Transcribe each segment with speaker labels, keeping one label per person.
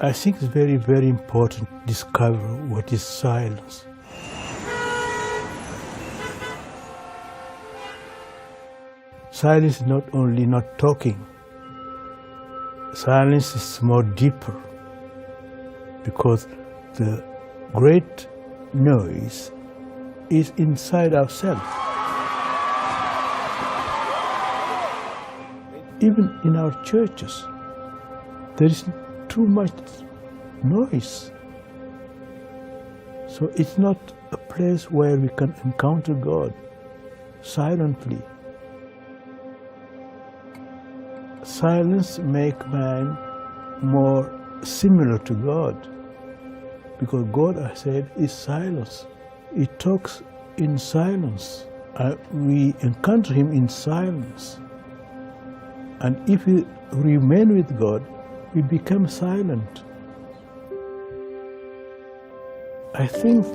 Speaker 1: I think it's very, very important to discover what is silence. Silence is not only not talking. Silence is more deeper, because the great noise is inside ourselves. Even in our churches, there is too much noise. So it's not a place where we can encounter God silently. Silence makes man more similar to God, because God, I said, is silence. He talks in silence. We encounter Him in silence. And if we remain with God, we become silent. I think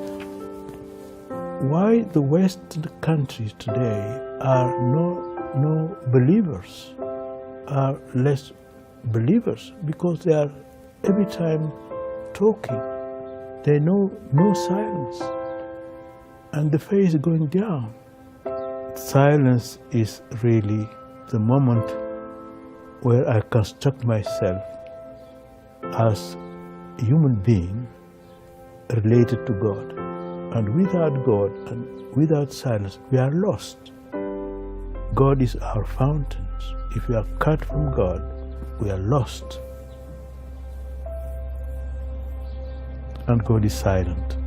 Speaker 1: why the Western countries today are no believers, are less believers, because they are every time talking. They know no silence, and the faith is going down. Silence is really the moment where I construct myself as a human being related to God. And without God and without silence, we are lost. God is our fountain. If we are cut from God, we are lost. And God is silent.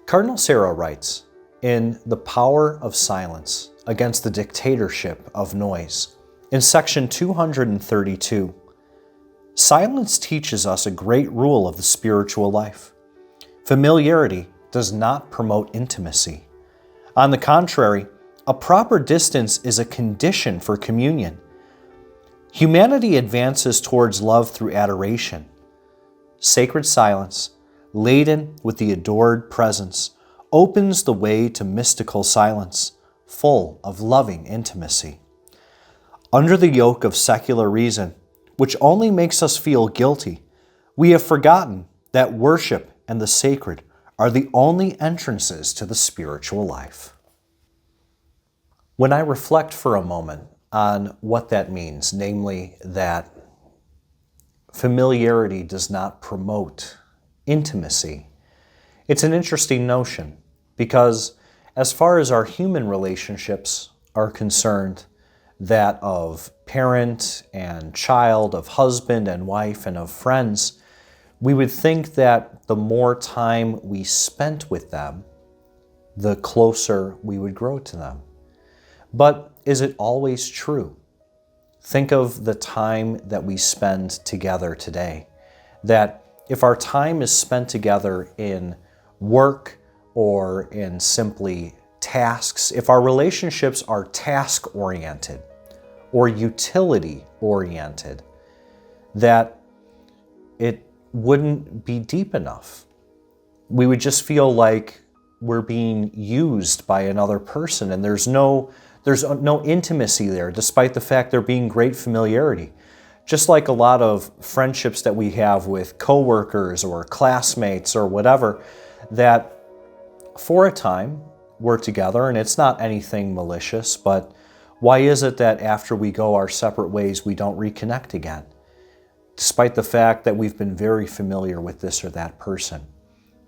Speaker 2: Cardinal Sarah writes, in The Power of Silence Against the Dictatorship of Noise, in section 232, silence teaches us a great rule of the spiritual life. Familiarity does not promote intimacy. On the contrary, a proper distance is a condition for communion. Humanity advances towards love through adoration. Sacred silence, laden with the adored presence, opens the way to mystical silence, full of loving intimacy. Under the yoke of secular reason, which only makes us feel guilty, we have forgotten that worship and the sacred are the only entrances to the spiritual life. When I reflect for a moment on what that means, namely that familiarity does not promote intimacy, it's an interesting notion, because as far as our human relationships are concerned, that of parent and child, of husband and wife, and of friends, we would think that the more time we spent with them, the closer we would grow to them. But is it always true? Think of the time that we spend together today, that if our time is spent together in work or in simply tasks, if our relationships are task-oriented or utility-oriented, that it wouldn't be deep enough. We would just feel like we're being used by another person, and there's no intimacy there, despite the fact there being great familiarity. Just like a lot of friendships that we have with coworkers or classmates or whatever, that for a time we're together, and it's not anything malicious, but why is it that after we go our separate ways, we don't reconnect again, despite the fact that we've been very familiar with this or that person?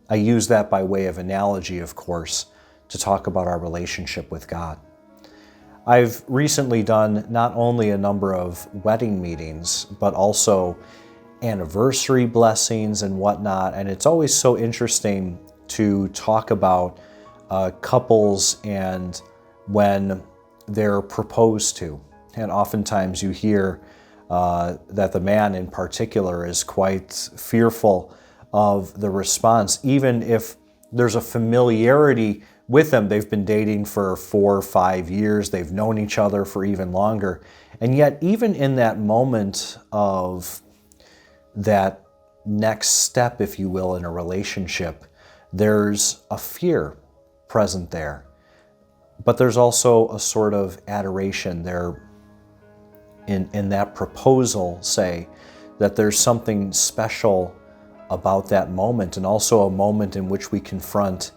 Speaker 2: I use that by way of analogy, of course, to talk about our relationship with God. I've recently done not only a number of wedding meetings, but also anniversary blessings and whatnot, and it's always so interesting to talk about couples and when they're proposed to. And oftentimes you hear that the man in particular is quite fearful of the response, even if there's a familiarity with them. They've been dating for 4 or 5 years, they've known each other for even longer. And yet, even in that moment of that next step, if you will, in a relationship, there's a fear present there. But there's also a sort of adoration there in that proposal, say, that there's something special about that moment, and also a moment in which we confront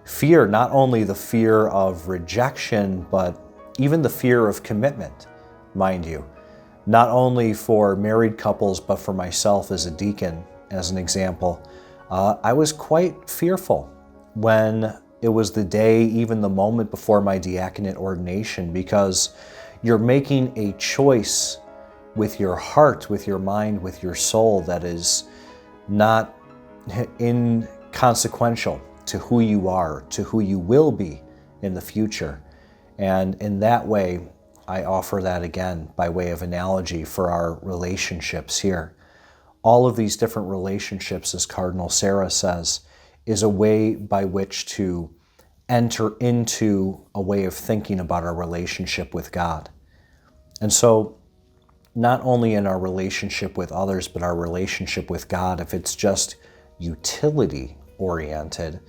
Speaker 2: fear, not only the fear of rejection, but even the fear of commitment, mind you. Not only for married couples, but for myself as a deacon, as an example. I was quite fearful when it was the day, even the moment before my diaconate ordination, because you're making a choice with your heart, with your mind, with your soul that is not inconsequential to who you are, to who you will be in the future. And in that way, I offer that again by way of analogy for our relationships here. All of these different relationships, as Cardinal Sarah says, is a way by which to enter into a way of thinking about our relationship with God. And so, not only in our relationship with others, but our relationship with God, if it's just utility-oriented,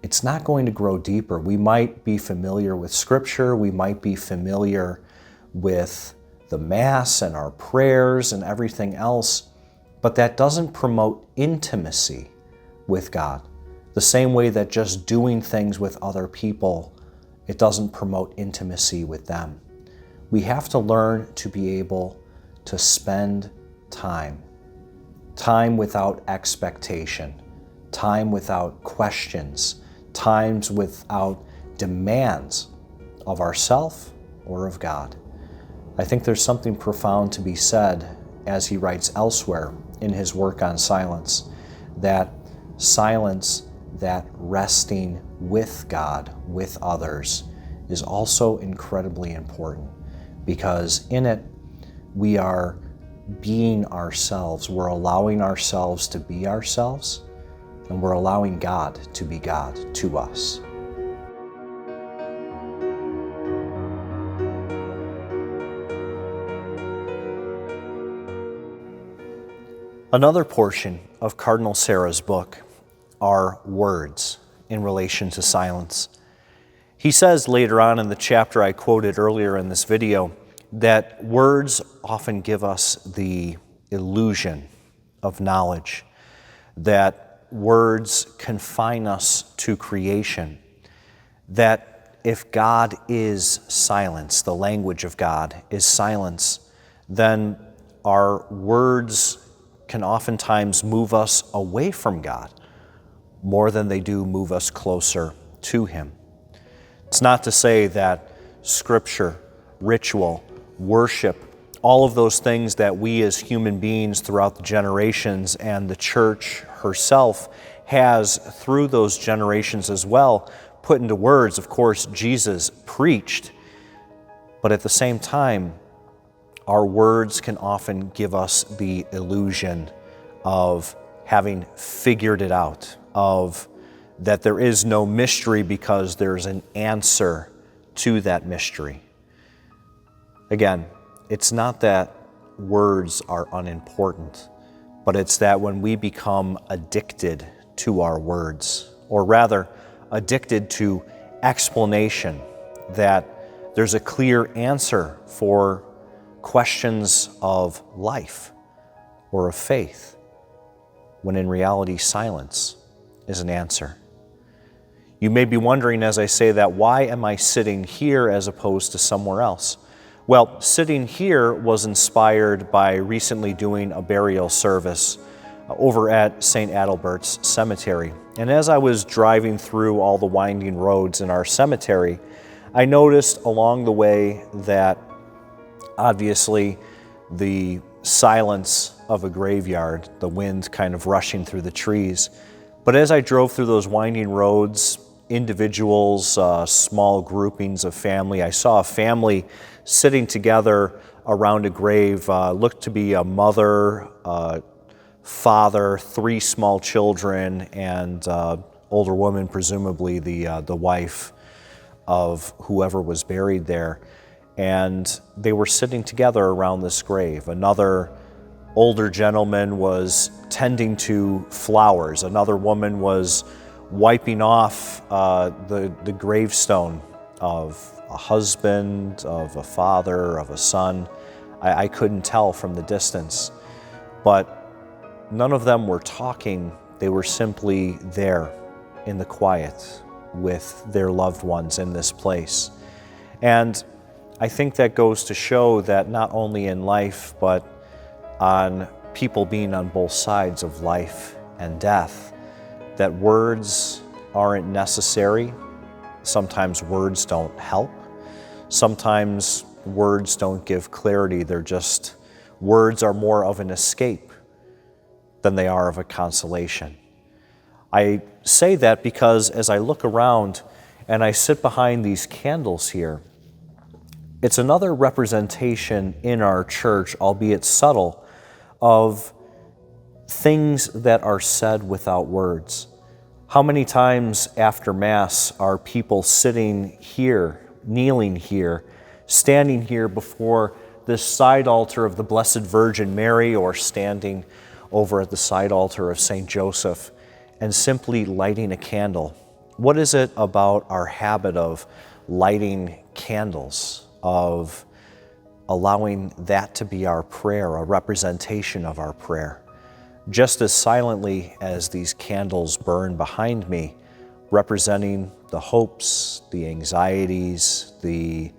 Speaker 2: it's not going to grow deeper. We might be familiar with Scripture, we might be familiar with the Mass and our prayers and everything else, but that doesn't promote intimacy with God. The same way that just doing things with other people, it doesn't promote intimacy with them. We have to learn to be able to spend time without expectation, time without questions, times without demands of ourself or of God. I think there's something profound to be said, as he writes elsewhere in his work on silence, that silence, that resting with God, with others, is also incredibly important, because in it we are being ourselves. We're allowing ourselves to be ourselves, and we're allowing God to be God to us. Another portion of Cardinal Sarah's book are words in relation to silence. He says later on in the chapter I quoted earlier in this video that words often give us the illusion of knowledge, that words confine us to creation, that if God is silence, the language of God is silence, then our words can oftentimes move us away from God more than they do move us closer to Him. It's not to say that Scripture, ritual, worship, all of those things that we as human beings throughout the generations and the Church herself has through those generations as well put into words. Of course, Jesus preached, but at the same time, our words can often give us the illusion of having figured it out, of that there is no mystery because there's an answer to that mystery. Again, it's not that words are unimportant, but it's that when we become addicted to our words, or rather addicted to explanation, that there's a clear answer for questions of life or of faith, when in reality silence is an answer. You may be wondering as I say that, why am I sitting here as opposed to somewhere else? Well, sitting here was inspired by recently doing a burial service over at St. Adalbert's Cemetery. And as I was driving through all the winding roads in our cemetery, I noticed along the way that obviously the silence of a graveyard, the wind kind of rushing through the trees. But as I drove through those winding roads, individuals, small groupings of family, I saw a family sitting together around a grave, looked to be a mother, father, 3 small children, and older woman, presumably the wife of whoever was buried there. And they were sitting together around this grave. Another older gentleman was tending to flowers. Another woman was wiping off the gravestone of a husband, of a father, of a son. I couldn't tell from the distance, but none of them were talking. They were simply there in the quiet with their loved ones in this place. And I think that goes to show that not only in life, but on people being on both sides of life and death, that words aren't necessary. Sometimes words don't help. Sometimes words don't give clarity. Words are more of an escape than they are of a consolation. I say that because as I look around and I sit behind these candles here, it's another representation in our church, albeit subtle, of things that are said without words. How many times after Mass are people sitting here, kneeling here, standing here before this side altar of the Blessed Virgin Mary, or standing over at the side altar of St. Joseph and simply lighting a candle? What is it about our habit of lighting candles, of allowing that to be our prayer, a representation of our prayer? Just as silently as these candles burn behind me, representing the hopes, the anxieties, the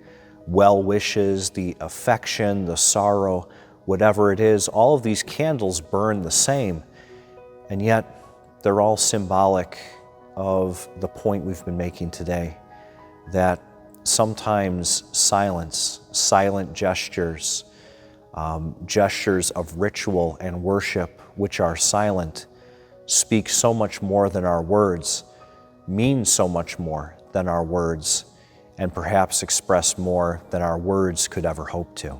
Speaker 2: well wishes, the affection, the sorrow, whatever it is, all of these candles burn the same, and yet they're all symbolic of the point we've been making today, that sometimes silence, silent gestures, gestures of ritual and worship which are silent, speak so much more than our words, mean so much more than our words, and perhaps express more than our words could ever hope to.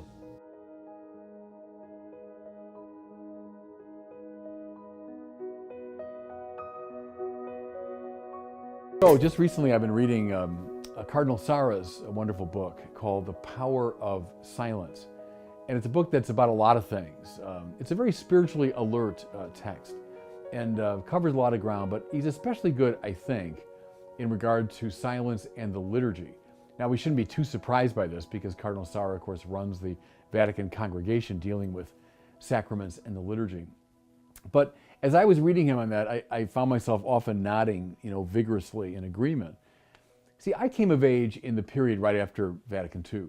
Speaker 3: So just recently I've been reading Cardinal Sarah's wonderful book called The Power of Silence. And it's a book that's about a lot of things. It's a very spiritually alert text and covers a lot of ground, but he's especially good, I think, in regard to silence and the liturgy. Now, we shouldn't be too surprised by this because Cardinal Sarah, of course, runs the Vatican congregation dealing with sacraments and the liturgy. But as I was reading him on that, I found myself often nodding, vigorously in agreement. See, I came of age in the period right after Vatican II,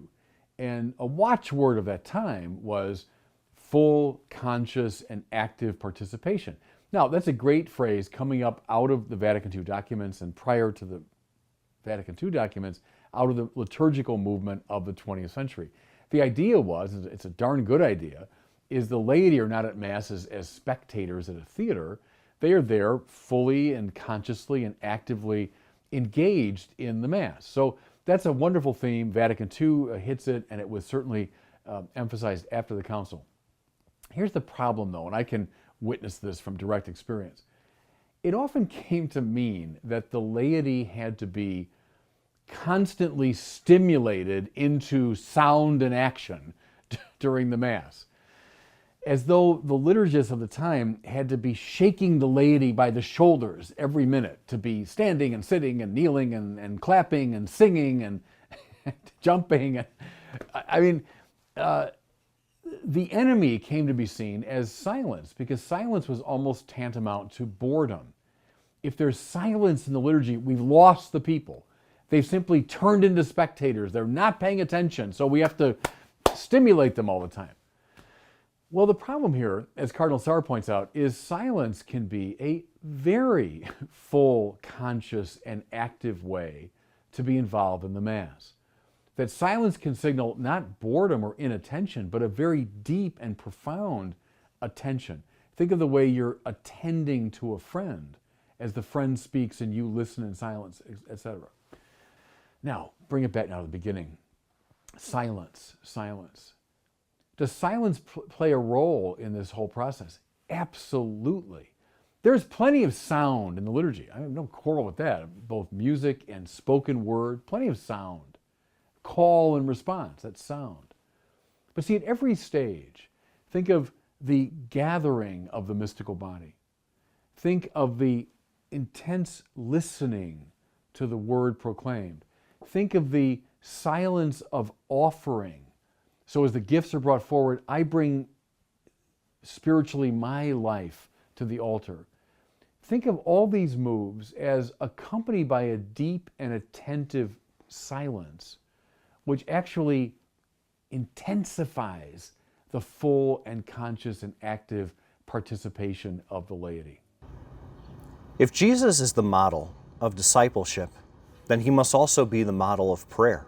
Speaker 3: and a watchword of that time was full, conscious, and active participation. Now, that's a great phrase coming up out of the Vatican II documents and prior to the Vatican II documents, out of the liturgical movement of the 20th century. The idea was, it's a darn good idea, is the laity are not at Mass as spectators at a theater. They are there fully and consciously and actively engaged in the Mass. So that's a wonderful theme. Vatican II hits it, and it was certainly emphasized after the Council. Here's the problem, though, and I can witness this from direct experience. It often came to mean that the laity had to be constantly stimulated into sound and action during the Mass, as though the liturgists of the time had to be shaking the laity by the shoulders every minute to be standing and sitting and kneeling and clapping and singing and jumping. The enemy came to be seen as silence, because silence was almost tantamount to boredom. If there's silence in the liturgy, we've lost the people. They've simply turned into spectators. They're not paying attention, so we have to stimulate them all the time. Well, the problem here, as Cardinal Sarah points out, is silence can be a very full, conscious, and active way to be involved in the Mass. That silence can signal not boredom or inattention, but a very deep and profound attention. Think of the way you're attending to a friend as the friend speaks and you listen in silence, etc. Now, bring it back now to the beginning. Silence, silence. Does silence play a role in this whole process? Absolutely. There's plenty of sound in the liturgy. I have no quarrel with that. Both music and spoken word, plenty of sound. Call and response, that's sound. But see, at every stage, think of the gathering of the mystical body. Think of the intense listening to the word proclaimed. Think of the silence of offering. So as the gifts are brought forward, I bring spiritually my life to the altar. Think of all these moves as accompanied by a deep and attentive silence, which actually intensifies the full and conscious and active participation of the laity.
Speaker 2: If Jesus is the model of discipleship, then he must also be the model of prayer.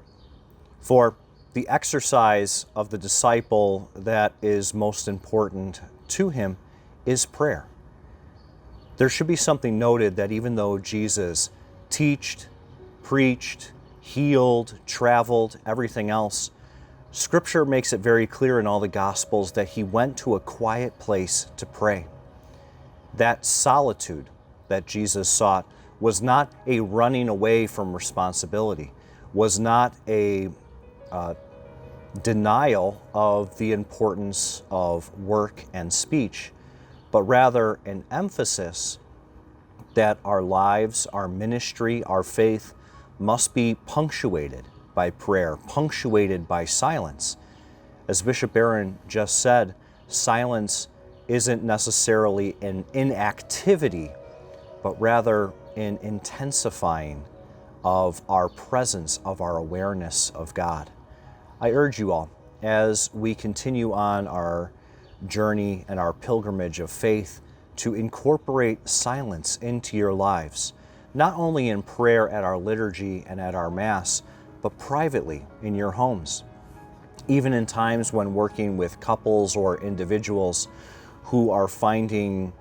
Speaker 2: For the exercise of the disciple that is most important to him is prayer. There should be something noted that even though Jesus taught, preached, healed, traveled, everything else, Scripture makes it very clear in all the Gospels that he went to a quiet place to pray. That solitude that Jesus sought was not a running away from responsibility, was not a denial of the importance of work and speech, but rather an emphasis that our lives, our ministry, our faith must be punctuated by prayer, punctuated by silence. As Bishop Barron just said, silence isn't necessarily an inactivity, but rather an intensifying of our presence, of our awareness of God. I urge you all, as we continue on our journey and our pilgrimage of faith, to incorporate silence into your lives, not only in prayer at our liturgy and at our Mass, but privately in your homes. Even in times when working with couples or individuals who are finding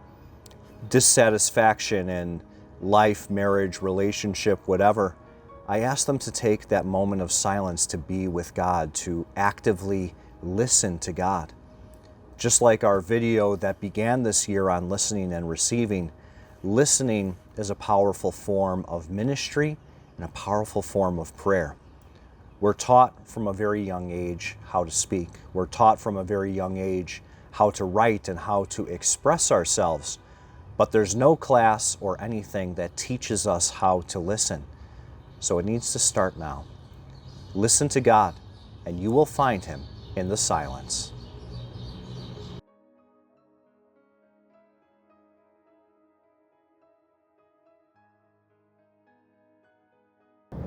Speaker 2: dissatisfaction in life, marriage, relationship, whatever, I ask them to take that moment of silence to be with God, to actively listen to God. Just like our video that began this year on listening and receiving, listening is a powerful form of ministry and a powerful form of prayer. We're taught from a very young age how to speak. We're taught from a very young age how to write and how to express ourselves. But there's no class or anything that teaches us how to listen. So it needs to start now. Listen to God, and you will find Him in the silence.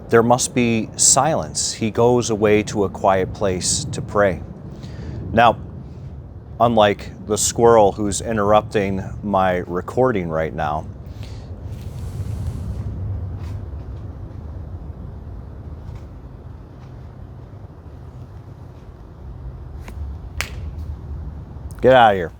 Speaker 2: There must be silence. He goes away to a quiet place to pray. Now, unlike the squirrel who's interrupting my recording right now, get out of here.